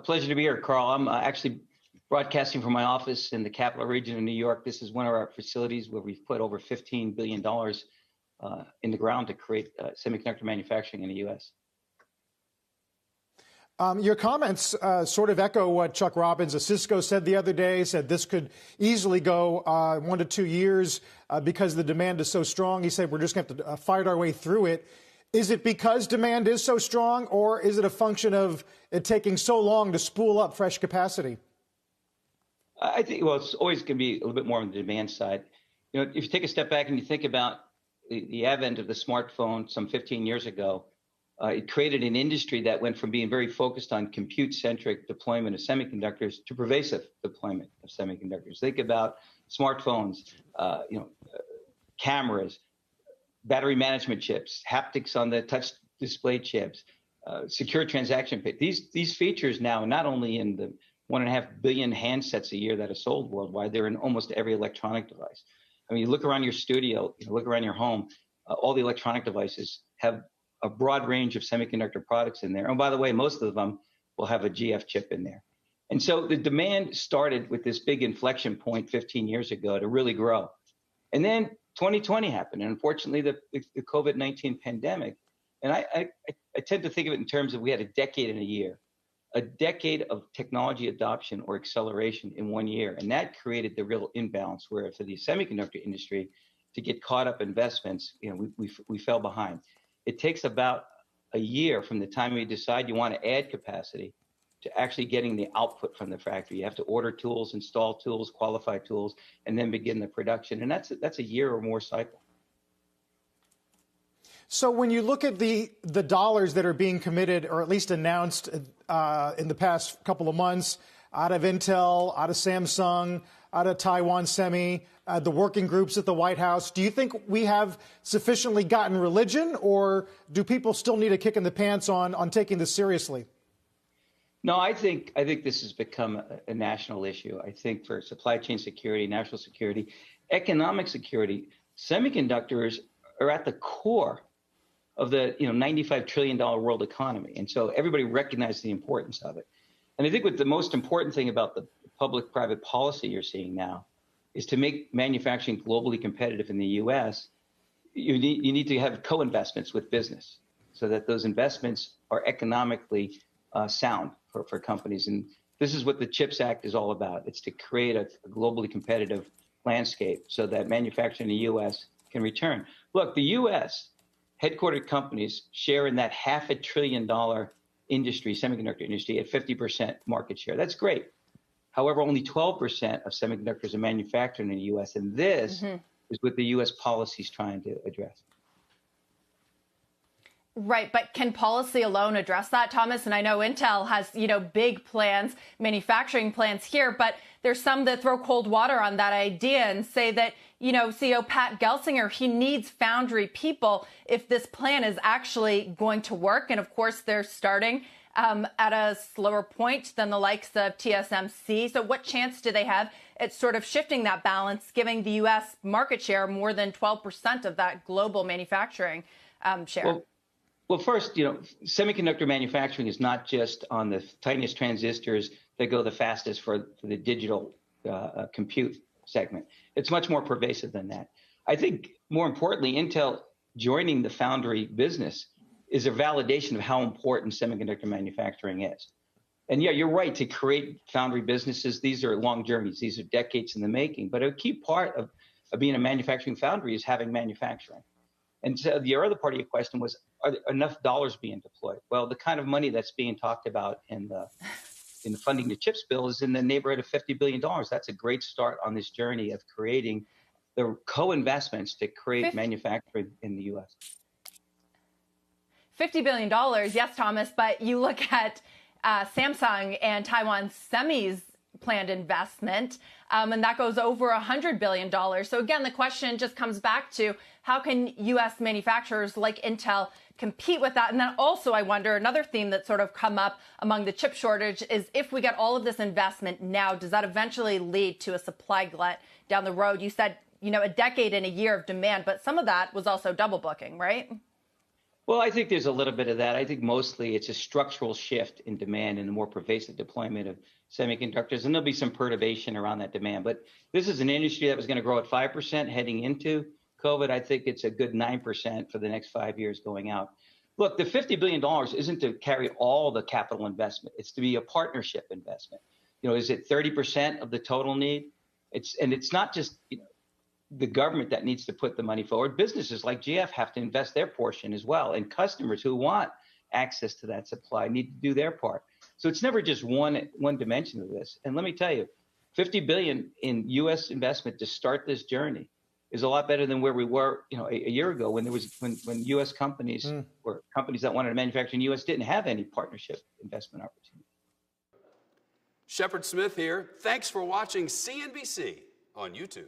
Pleasure to be here, Carl. I'm actually broadcasting from my office in the capital region of New York. This is one of our facilities where we've put over $15 billion in the ground to create semiconductor manufacturing in the U.S. Your comments sort of echo what Chuck Robbins of Cisco said the other day, said this could easily go 1 to 2 years because the demand is so strong. He said we're just going to have to fight our way through it. Is it because demand is so strong, or is it a function of it taking so long to spool up fresh capacity? I think, well, it's always going to be a little bit more on the demand side. You know, if you take a step back and you think about the advent of the smartphone some 15 years ago, it created an industry that went from being very focused on compute-centric deployment of semiconductors to pervasive deployment of semiconductors. Think about smartphones, cameras, battery management chips, haptics on the touch display chips, secure transaction pay. These features now, not only in the 1.5 billion handsets a year that are sold worldwide, they're in almost every electronic device. I mean, you look around your studio, you look around your home, all the electronic devices have a broad range of semiconductor products in there. And by the way, most of them will have a GF chip in there. And so the demand started with this big inflection point 15 years ago to really grow. And then 2020 happened, and unfortunately the COVID-19 pandemic. And I tend to think of it in terms of we had a decade and a year, a decade of technology adoption or acceleration in 1 year. And that created the real imbalance where for the semiconductor industry to get caught up investments, we fell behind. It takes about a year from the time you decide you want to add capacity to actually getting the output from the factory. You have to order tools, install tools, qualify tools, and then begin the production. And that's a year or more cycle. So when you look at the dollars that are being committed or at least announced in the past couple of months out of Intel, out of Samsung, out of Taiwan Semi, the working groups at the White House, do you think we have sufficiently gotten religion, or do people still need a kick in the pants on taking this seriously? No, I think this has become a national issue. I think for supply chain security, national security, economic security, semiconductors are at the core of the $95 trillion world economy. And so everybody recognizes the importance of it. And I think what the most important thing about the public-private policy you're seeing now is to make manufacturing globally competitive in the U.S., you need to have co-investments with business so that those investments are economically sound for companies. And this is what the CHIPS Act is all about. It's to create a globally competitive landscape so that manufacturing in the U.S. can return. Look, the U.S. headquartered companies share in that $500 billion industry, semiconductor industry, at 50% market share. That's great. However, only 12% of semiconductors are manufactured in the U.S., and this is what the U.S. policy is trying to address. Right, but can policy alone address that, Thomas? And I know Intel has, big plans, manufacturing plans here, but there's some that throw cold water on that idea and say that, CEO Pat Gelsinger, he needs foundry people if this plan is actually going to work. And of course, they're starting at a slower point than the likes of TSMC. So what chance do they have at sort of shifting that balance, giving the U.S. market share more than 12% of that global manufacturing share? Well, first, semiconductor manufacturing is not just on the tiniest transistors that go the fastest for the digital compute segment. It's much more pervasive than that. I think more importantly, Intel joining the foundry business is a validation of how important semiconductor manufacturing is. And yeah, you're right, to create foundry businesses, these are long journeys. These are decades in the making. But a key part of being a manufacturing foundry is having manufacturing. And so the other part of your question was, are there enough dollars being deployed? Well, the kind of money that's being talked about in the funding the CHIPS bill is in the neighborhood of $50 billion. That's a great start on this journey of creating the co-investments to create manufacturing in the U.S. $50 billion, yes, Thomas, but you look at Samsung and Taiwan Semi's planned investment, and that goes over $100 billion. So again, the question just comes back to how can U.S. manufacturers like Intel compete with that? And then also, I wonder, another theme that's sort of come up among the chip shortage is if we get all of this investment now, does that eventually lead to a supply glut down the road? You said, a decade and a year of demand, but some of that was also double booking, right? Well, I think there's a little bit of that. I think mostly it's a structural shift in demand and the more pervasive deployment of semiconductors, and there'll be some perturbation around that demand. But this is an industry that was going to grow at 5% heading into COVID. I think it's a good 9% for the next 5 years going out. Look, the $50 billion isn't to carry all the capital investment. It's to be a partnership investment. Is it 30% of the total need? It's not just, the government that needs to put the money forward. Businesses like GF have to invest their portion as well, and customers who want access to that supply need to do their part. So it's never just one dimension of this. And let me tell you, $50 billion in U.S. investment to start this journey is a lot better than where we were, a year ago when when U.S. companies or companies that wanted to manufacture in the U.S. didn't have any partnership investment opportunity. Shepard Smith here. Thanks for watching CNBC on YouTube.